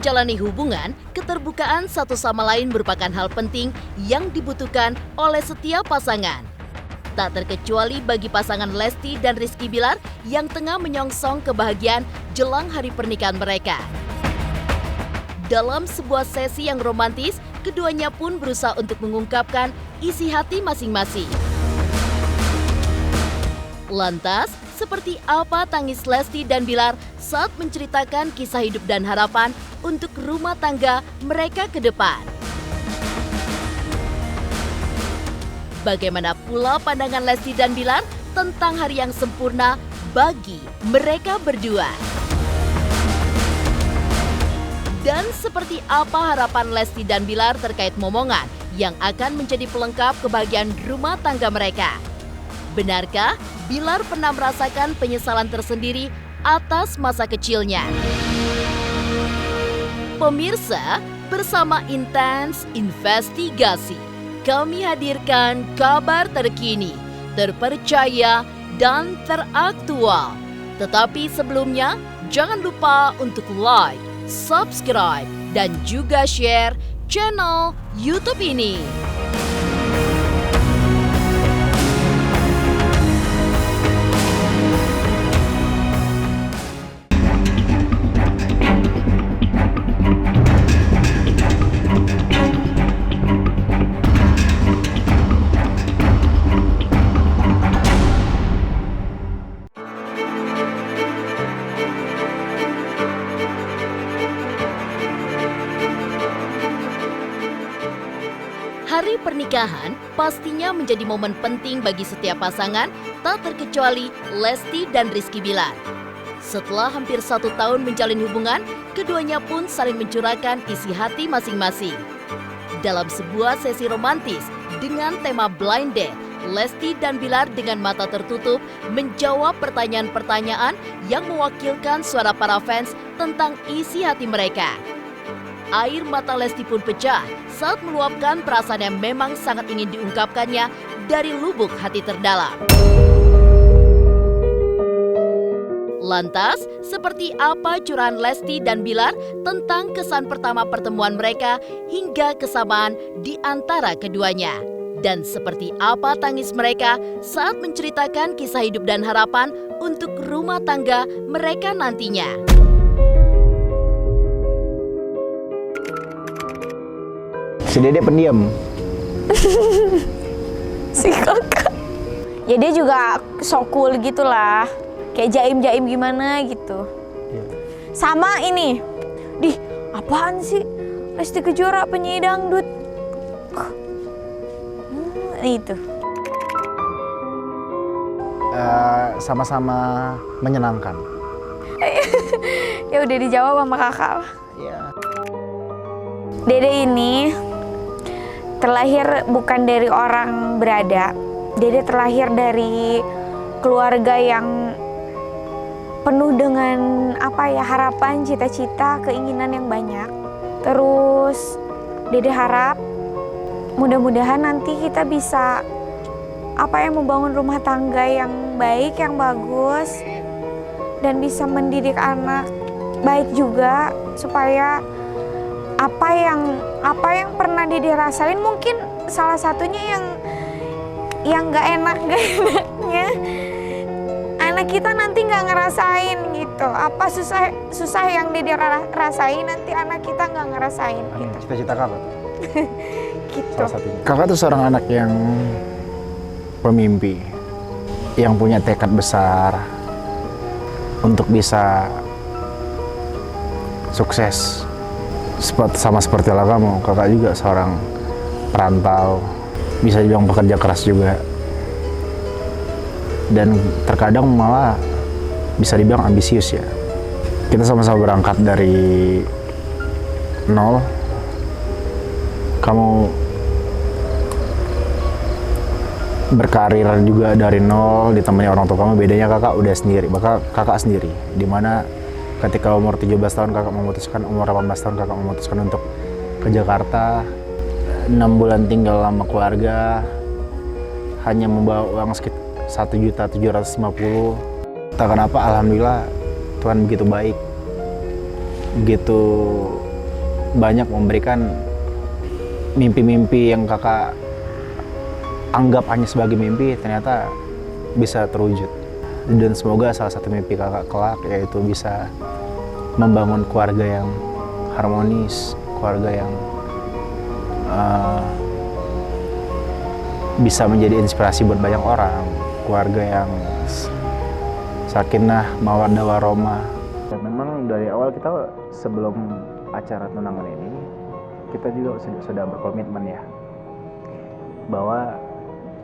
menjalani hubungan, keterbukaan satu sama lain merupakan hal penting yang dibutuhkan oleh setiap pasangan. Tak terkecuali bagi pasangan Lesti dan Rizky Bilar yang tengah menyongsong kebahagiaan jelang hari pernikahan mereka. Dalam sebuah sesi yang romantis, keduanya pun berusaha untuk mengungkapkan isi hati masing-masing. Lantas, seperti apa tangis Lesti dan Bilar saat menceritakan kisah hidup dan harapan untuk rumah tangga mereka ke depan? Bagaimana pula pandangan Lesti dan Bilar tentang hari yang sempurna bagi mereka berdua? Dan seperti apa harapan Lesti dan Bilar terkait momongan yang akan menjadi pelengkap kebahagiaan rumah tangga mereka? Benarkah Bilar pernah merasakan penyesalan tersendiri atas masa kecilnya? Pemirsa, bersama Intens Investigasi, kami hadirkan kabar terkini, terpercaya, dan teraktual. Tetapi sebelumnya, jangan lupa untuk like, subscribe, dan juga share channel YouTube ini. Hari pernikahan pastinya menjadi momen penting bagi setiap pasangan, tak terkecuali Lesti dan Rizky Bilar. Setelah hampir 1 tahun menjalin hubungan, keduanya pun saling mencurahkan isi hati masing-masing. Dalam sebuah sesi romantis dengan tema blind date, Lesti dan Bilar dengan mata tertutup menjawab pertanyaan-pertanyaan yang mewakilkan suara para fans tentang isi hati mereka. Air mata Lesti pun pecah saat meluapkan perasaan yang memang sangat ingin diungkapkannya dari lubuk hati terdalam. Lantas, seperti apa curahan Lesti dan Bilar tentang kesan pertama pertemuan mereka hingga kesamaan di antara keduanya? Dan seperti apa tangis mereka saat menceritakan kisah hidup dan harapan untuk rumah tangga mereka nantinya? Si Dede pendiam. Si kakak. Ya dia juga so cool gitu lah. Kayak jaim-jaim gimana gitu. Ya. Sama ini. Dih, apaan sih? Lesti Kejora penyanyi dangdut. Itu. Sama-sama menyenangkan. Ya udah dijawab sama kakak lah. Ya. Dede ini terlahir bukan dari orang berada. Dede terlahir dari keluarga yang penuh dengan harapan, cita-cita, keinginan yang banyak. Terus Dede harap mudah-mudahan nanti kita bisa membangun rumah tangga yang baik, yang bagus, dan bisa mendidik anak baik juga, supaya apa yang pernah Dede rasain, mungkin salah satunya yang nggak enaknya anak kita nanti nggak ngerasain gitu. Apa susah yang Dede rasain, nanti anak kita nggak ngerasain gitu. Cita-cita kakak tuh. Gitu. Salah satunya. Kakak tuh seorang anak yang pemimpi, yang punya tekad besar untuk bisa sukses. Sama seperti lah kamu, kakak juga seorang perantau, bisa dibilang pekerja keras juga, dan terkadang malah bisa dibilang ambisius ya. Kita sama-sama berangkat dari nol. Kamu berkarir juga dari nol, ditemani orang tua kamu. Bedanya kakak udah sendiri, bakal kakak sendiri, dimana ketika umur 17 tahun kakak memutuskan, umur 18 tahun kakak memutuskan untuk ke Jakarta. 6 bulan tinggal sama keluarga, hanya membawa uang sekitar 1.750.000. Tak kenapa, alhamdulillah Tuhan begitu baik, begitu banyak memberikan mimpi-mimpi yang kakak anggap hanya sebagai mimpi ternyata bisa terwujud. Dan semoga salah satu mimpi kakak kelak yaitu bisa membangun keluarga yang harmonis, keluarga yang bisa menjadi inspirasi buat banyak orang, keluarga yang sakinah, mawaddah warahmah. Dan memang dari awal kita sebelum acara tunangan ini kita juga sudah berkomitmen ya bahwa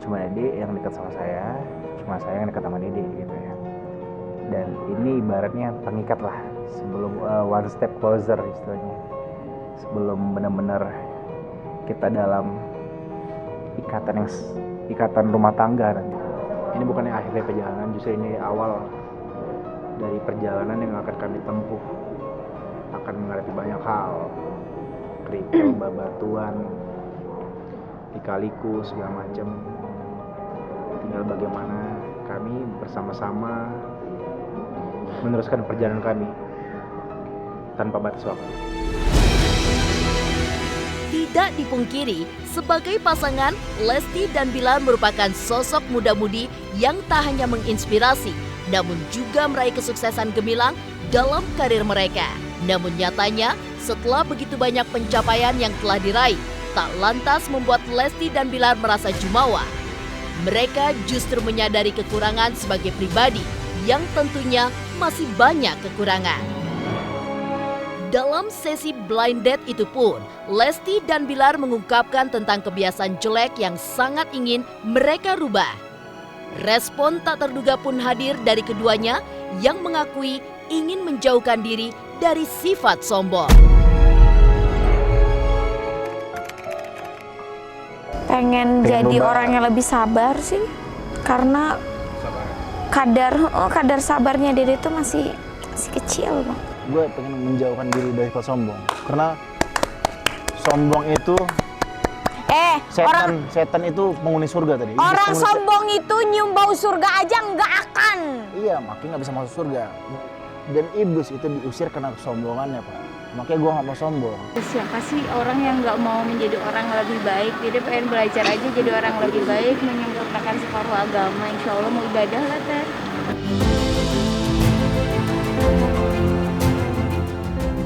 cuma Dede yang dekat sama saya, cuma saya yang dekat sama Dede gitu ya. Dan ini ibaratnya pengikat lah sebelum one step closer istilahnya, sebelum benar-benar kita dalam ikatan rumah tangga nanti. Ini bukannya akhir dari perjalanan, justru ini awal dari perjalanan yang akan kami tempuh. Akan menghadapi banyak hal, kerikil, babatuan, lika-liku segala macam. Tinggal bagaimana kami bersama-sama meneruskan perjalanan kami tanpa batas waktu. Tidak dipungkiri, sebagai pasangan, Lesti dan Bilar merupakan sosok muda-mudi yang tak hanya menginspirasi, namun juga meraih kesuksesan gemilang dalam karir mereka. Namun nyatanya, setelah begitu banyak pencapaian yang telah diraih, tak lantas membuat Lesti dan Bilar merasa jumawa. Mereka justru menyadari kekurangan sebagai pribadi yang tentunya masih banyak kekurangan. Dalam sesi blind date itu pun, Lesti dan Bilar mengungkapkan tentang kebiasaan jelek yang sangat ingin mereka rubah. Respon tak terduga pun hadir dari keduanya yang mengakui ingin menjauhkan diri dari sifat sombong. Pengen jadi orang yang lebih sabar sih, karena kadar sabarnya Dede tuh masih kecil Bang. Gue pengen menjauhkan diri dari sifat sombong, karena sombong itu setan itu penghuni surga tadi. Orang sombong itu nyium bau surga aja nggak akan. Iya, makanya nggak bisa masuk surga. Dan iblis itu diusir karena kesombongannya, Pak. Makanya gue nggak mau sombong. Siapa sih orang yang nggak mau menjadi orang lebih baik? Jadi pengen belajar aja jadi orang lebih baik, menyempurnakan separuh agama. Insya Allah mau ibadah lah, Teh.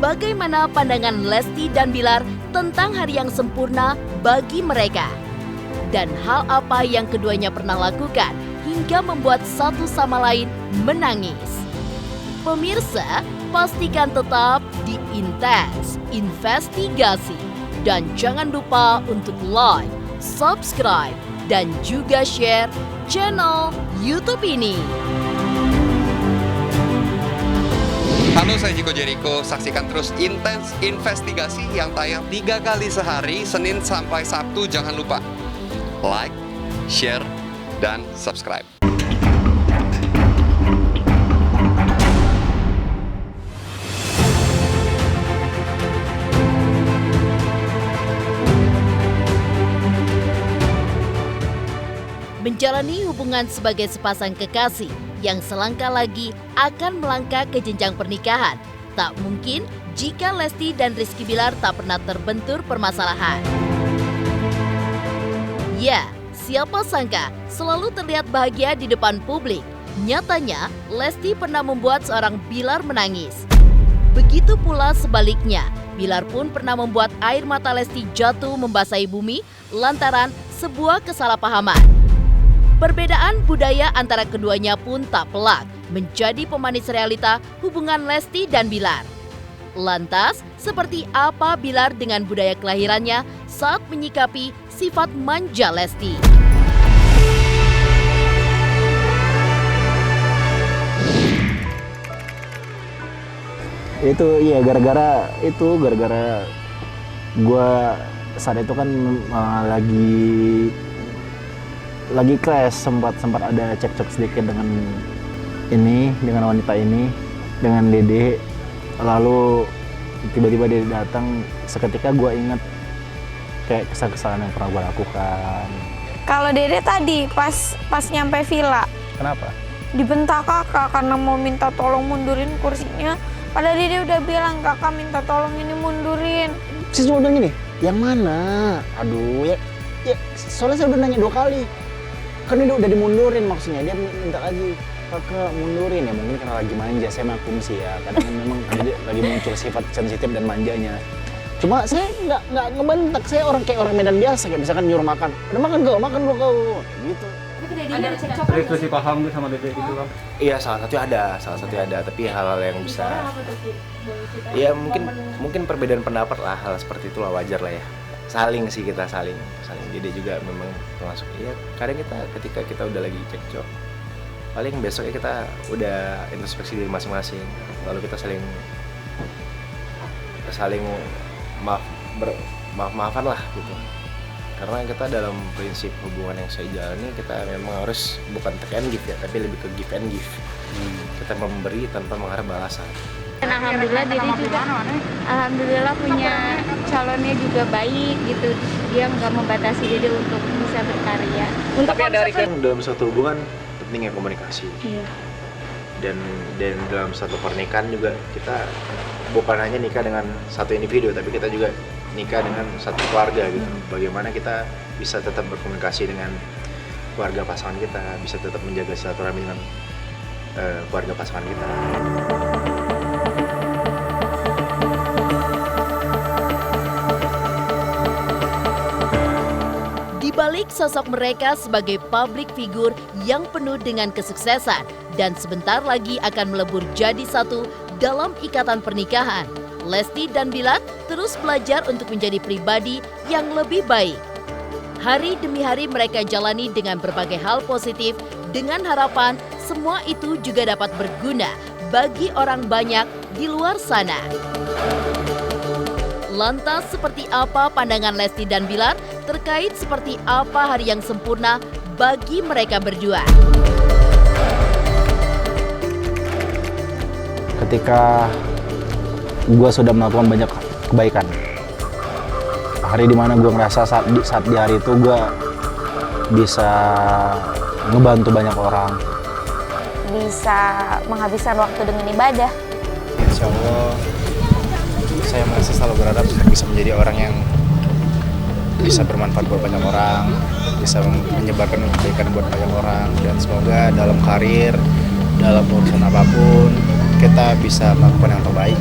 Bagaimana pandangan Lesti dan Bilar tentang hari yang sempurna bagi mereka? Dan hal apa yang keduanya pernah lakukan hingga membuat satu sama lain menangis? Pemirsa, pastikan tetap di Intens Investigasi. Dan jangan lupa untuk like, subscribe, dan juga share channel YouTube ini. Halo, saya Jiko Jericho. Saksikan terus Intens Investigasi yang tayang 3 kali sehari, Senin sampai Sabtu. Jangan lupa like, share, dan subscribe. Menjalani hubungan sebagai sepasang kekasih yang selangkah lagi akan melangkah ke jenjang pernikahan. Tak mungkin jika Lesti dan Rizky Bilar tak pernah terbentur permasalahan. Ya, siapa sangka selalu terlihat bahagia di depan publik. Nyatanya, Lesti pernah membuat seorang Bilar menangis. Begitu pula sebaliknya, Bilar pun pernah membuat air mata Lesti jatuh membasahi bumi lantaran sebuah kesalahpahaman. Perbedaan budaya antara keduanya pun tak pelak menjadi pemanis realita hubungan Lesti dan Bilar. Lantas, seperti apa Bilar dengan budaya kelahirannya saat menyikapi sifat manja Lesti? Itu iya gara-gara gue saat itu kan lagi clash, sempat ada cekcok sedikit dengan wanita ini, dengan Dede. Lalu tiba-tiba Dede datang, seketika gue ingat kayak kesalahan yang pernah gue lakukan. Kalau Dede tadi pas nyampe villa, Kenapa? dibentak kakak karena mau minta tolong mundurin kursinya. Padahal Dede udah bilang kakak minta tolong ini mundurin. Saya cuma bilang gini, yang mana? Aduh ya soalnya saya udah nanya 2 kali. Kan ini udah dimundurin maksudnya, dia minta lagi, kakak mundurin ya, mungkin karena lagi manja, saya maklum sih ya. Kadang kan memang dia lagi muncul sifat sensitif dan manjanya. Cuma saya nggak ngebentak, saya kayak orang Medan biasa, kayak misalkan nyuruh makan, udah makan dulu kau, gitu. Ada cekcok Selisih paham tuh sama dedek gitu kan? Iya, salah satu ada, tapi hal-hal yang bisa, ya mungkin perbedaan pendapat lah, hal seperti itulah wajar lah ya. Saling sih kita saling. Dia juga memang termasuk. Iya, kadang ketika kita udah lagi cekcok, paling besoknya kita udah introspeksi diri masing-masing, lalu kita saling maaf-maafan lah gitu. Karena kita dalam prinsip hubungan yang saya jalani, kita memang harus bukan take and give ya, tapi lebih ke give and give. Kita memberi tanpa mengharap balasan. Dan alhamdulillah Dede juga alhamdulillah punya calonnya juga baik gitu. Dia nggak membatasi Dede untuk bisa berkarya. Tapi ada dalam satu hubungan pentingnya komunikasi. Iya. Dan dalam satu pernikahan juga kita bukan hanya nikah dengan satu individu, tapi kita juga nikah dengan satu keluarga gitu. Bagaimana kita bisa tetap berkomunikasi dengan keluarga pasangan kita, bisa tetap menjaga silaturahmi dengan keluarga pasangan kita. Di balik sosok mereka sebagai public figure yang penuh dengan kesuksesan dan sebentar lagi akan melebur jadi satu dalam ikatan pernikahan, Lesti dan Bilar terus belajar untuk menjadi pribadi yang lebih baik. Hari demi hari mereka jalani dengan berbagai hal positif dengan harapan semua itu juga dapat berguna bagi orang banyak di luar sana. Lantas seperti apa pandangan Lesti dan Bilar terkait seperti apa hari yang sempurna bagi mereka berdua? Ketika gue sudah melakukan banyak kebaikan, hari dimana gue ngerasa saat di hari itu gue bisa ngebantu banyak orang, Bisa menghabiskan waktu dengan ibadah. insya Allah saya masih selalu berharap untuk bisa menjadi orang yang bisa bermanfaat buat banyak orang, bisa menyebarkan kebaikan buat banyak orang, dan semoga dalam karir, dalam urusan apapun kita bisa melakukan yang terbaik,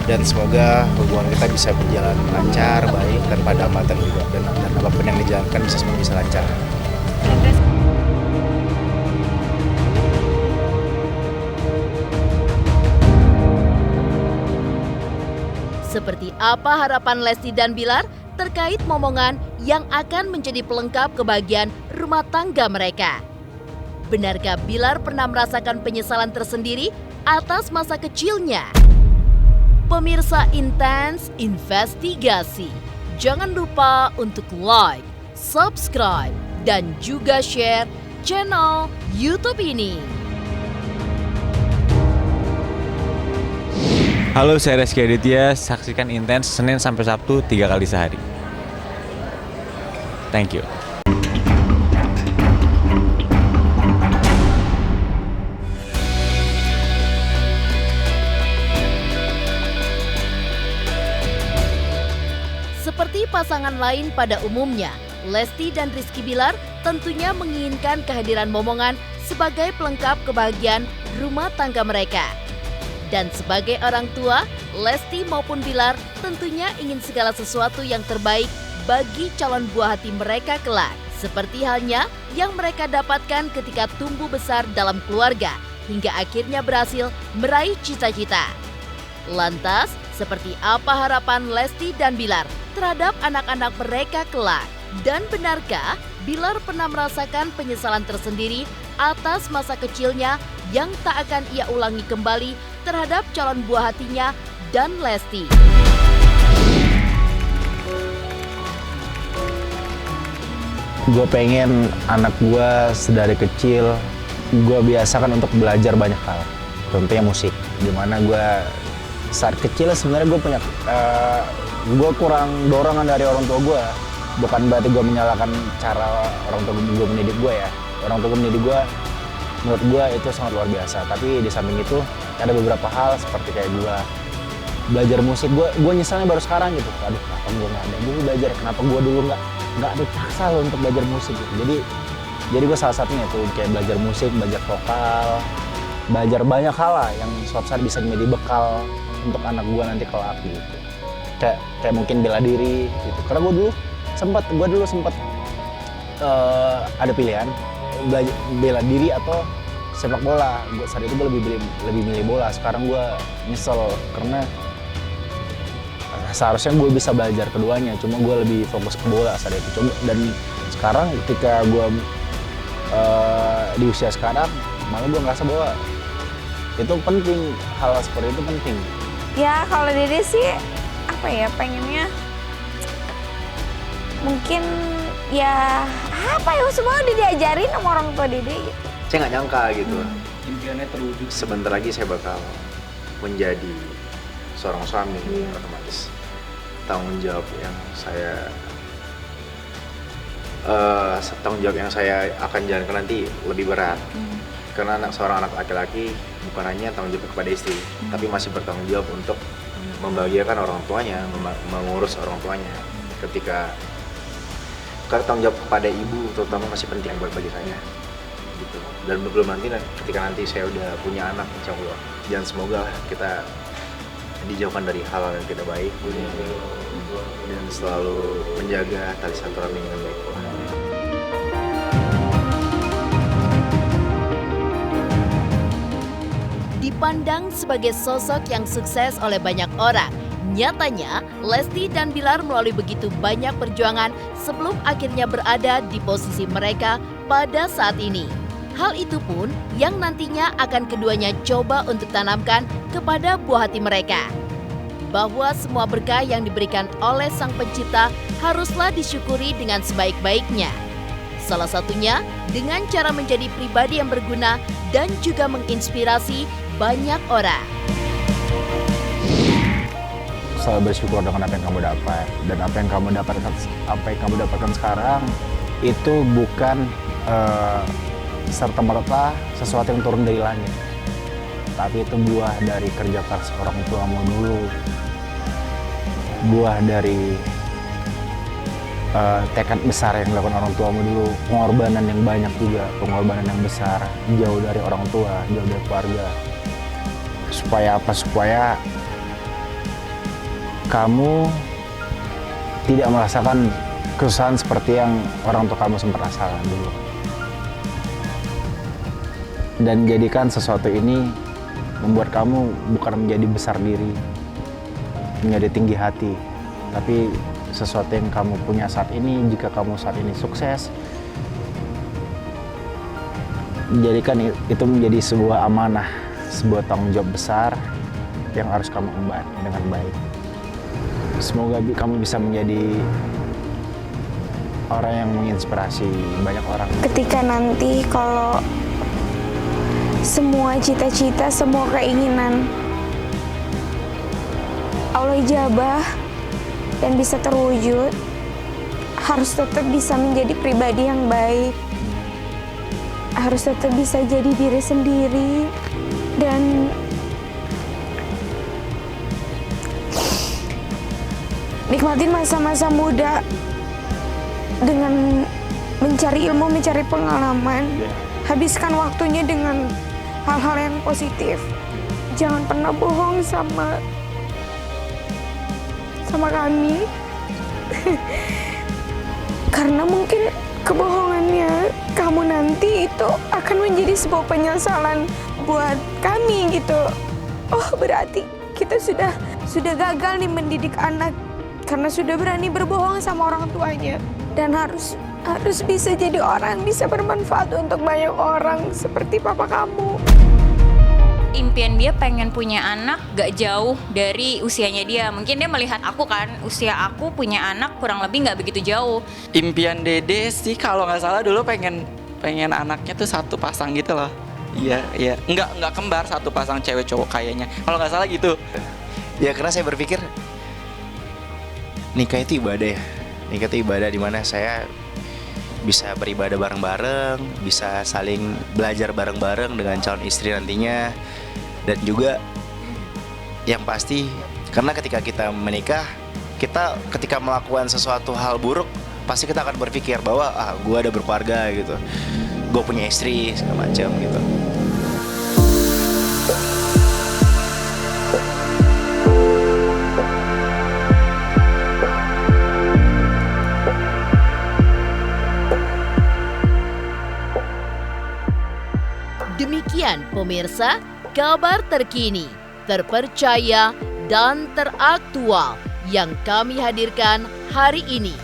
dan semoga hubungan kita bisa berjalan lancar, baik, tanpa ada hambatan juga, dan apapun yang dijalankan semua bisa lancar. Seperti apa harapan Lesti dan Bilar terkait momongan yang akan menjadi pelengkap kebahagiaan rumah tangga mereka? Benarkah Bilar pernah merasakan penyesalan tersendiri atas masa kecilnya? Pemirsa Intens Investigasi, jangan lupa untuk like, subscribe, dan juga share channel YouTube ini. Halo, saya Reski Aditya. Saksikan Intens Senin sampai Sabtu 3 kali sehari. Thank you. Seperti pasangan lain pada umumnya, Lesti dan Rizky Bilar tentunya menginginkan kehadiran momongan sebagai pelengkap kebahagiaan rumah tangga mereka. Dan sebagai orang tua, Lesti maupun Bilar tentunya ingin segala sesuatu yang terbaik bagi calon buah hati mereka kelak. Seperti halnya yang mereka dapatkan ketika tumbuh besar dalam keluarga hingga akhirnya berhasil meraih cita-cita. Lantas, seperti apa harapan Lesti dan Bilar terhadap anak-anak mereka kelak? Dan benarkah Bilar pernah merasakan penyesalan tersendiri atas masa kecilnya yang tak akan ia ulangi kembali terhadap calon buah hatinya dan Lesti? Gue pengen anak gue sedari kecil gue biasakan untuk belajar banyak hal. Contohnya musik, dimana gue saat kecil sebenarnya gue punya gue kurang dorongan dari orang tua gue. Bukan berarti gue menyalahkan cara orang tua gue mendidik gue ya. Orang tua gue mendidik gue, menurut gue itu sangat luar biasa. Tapi di samping itu ada beberapa hal seperti kayak gue belajar musik. Gue nyesalnya baru sekarang gitu. Aduh, kenapa gue nggak ada dulu belajar? Kenapa gue dulu nggak dipaksa loh untuk belajar musik gitu. Jadi gue salah satunya tuh kayak belajar musik, belajar vokal, belajar banyak hal lah yang suatu saat bisa menjadi bekal untuk anak gue nanti kelak gitu. Kayak mungkin bela diri gitu. Karena gue dulu sempat ada pilihan bela diri atau sepak bola. Saat itu gue lebih milih bola. Sekarang gue nyesel karena seharusnya gue bisa belajar keduanya, cuma gue lebih fokus ke bola saat itu. Dan sekarang ketika gue di usia sekarang, malah gue ngerasa bahwa itu penting, hal seperti itu penting. Ya kalau Dede sih apa ya, pengennya mungkin ya apa ya, semua udah diajarin sama orang tua Dede gitu. Saya nggak nyangka gitu. Impiannya terwujud. Sebentar lagi saya bakal menjadi seorang suami, otomatis tanggung jawab yang saya akan jalankan nanti lebih berat. Karena seorang anak laki-laki bukan hanya tanggung jawab kepada istri, tapi masih bertanggung jawab untuk membahagiakan orang tuanya, mengurus orang tuanya. Karena tanggung jawab kepada ibu terutama masih penting bagi saya. Gitu. Dan belum ketika nanti saya udah punya anak, insya Allah, dan semoga kita dijauhkan dari hal yang tidak baik dan selalu menjaga tali silaturahmi dengan baik. Dipandang sebagai sosok yang sukses oleh banyak orang, nyatanya Lesti dan Bilar melalui begitu banyak perjuangan sebelum akhirnya berada di posisi mereka pada saat ini. Hal itu pun yang nantinya akan keduanya coba untuk tanamkan kepada buah hati mereka. Bahwa semua berkah yang diberikan oleh Sang Pencipta haruslah disyukuri dengan sebaik-baiknya. Salah satunya dengan cara menjadi pribadi yang berguna dan juga menginspirasi banyak orang. Selalu bersyukur dengan apa yang kamu dapat, dan apa yang kamu dapatkan sekarang itu bukan serta-merta sesuatu yang turun dari langit, tapi itu buah dari kerja keras orang tuamu dulu, buah dari tekad besar yang dilakukan orang tuamu dulu, pengorbanan yang banyak juga, pengorbanan yang besar, jauh dari orang tua, jauh dari keluarga. Supaya apa? Supaya kamu tidak merasakan kesusahan seperti yang orang tua kamu sempat rasakan dulu. Dan jadikan sesuatu ini membuat kamu bukan menjadi besar diri, menjadi tinggi hati, tapi sesuatu yang kamu punya saat ini, jika kamu saat ini sukses, jadikan itu menjadi sebuah amanah, sebuah tanggung jawab besar yang harus kamu emban dengan baik. Semoga kamu bisa menjadi orang yang menginspirasi banyak orang. Ketika nanti kalau semua cita-cita, semua keinginan Allah ijabah dan bisa terwujud, harus tetap bisa menjadi pribadi yang baik, harus tetap bisa jadi diri sendiri, dan nikmatin masa-masa muda dengan mencari ilmu, mencari pengalaman. Habiskan waktunya dengan hal-hal yang positif. Jangan pernah bohong sama kami. Karena mungkin kebohongannya kamu nanti itu akan menjadi sebuah penyesalan buat kami gitu. Oh, berarti kita sudah gagal nih mendidik anak karena sudah berani berbohong sama orang tuanya. Dan harus bisa jadi orang, bisa bermanfaat untuk banyak orang seperti papa kamu. Impian dia pengen punya anak gak jauh dari usianya dia. Mungkin dia melihat aku kan, usia aku punya anak kurang lebih gak begitu jauh. Impian Dede sih kalau nggak salah dulu pengen anaknya tuh satu pasang gitu loh. Iya. Nggak kembar, satu pasang cewek cowok kayaknya. Kalau nggak salah gitu. Ya karena saya berpikir nikah itu ibadah ya. Nikah itu ibadah di mana saya bisa beribadah bareng-bareng, bisa saling belajar bareng-bareng dengan calon istri nantinya. Dan juga yang pasti Karena ketika kita menikah, kita ketika melakukan sesuatu hal buruk, pasti kita akan berpikir bahwa gue ada berkeluarga gitu, gue punya istri segala macam gitu. Demikian pemirsa, kabar terkini, terpercaya, dan teraktual yang kami hadirkan hari ini.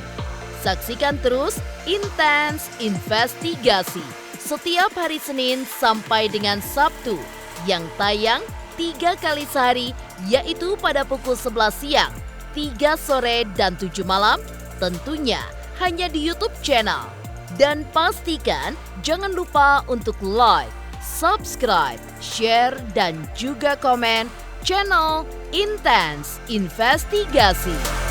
Saksikan terus Intens Investigasi setiap hari Senin sampai dengan Sabtu yang tayang 3 kali sehari, yaitu pada pukul 11 siang, 3 sore, dan 7 malam, tentunya hanya di YouTube channel. Dan pastikan jangan lupa untuk like, subscribe, share, dan juga komen channel Intens Investigasi.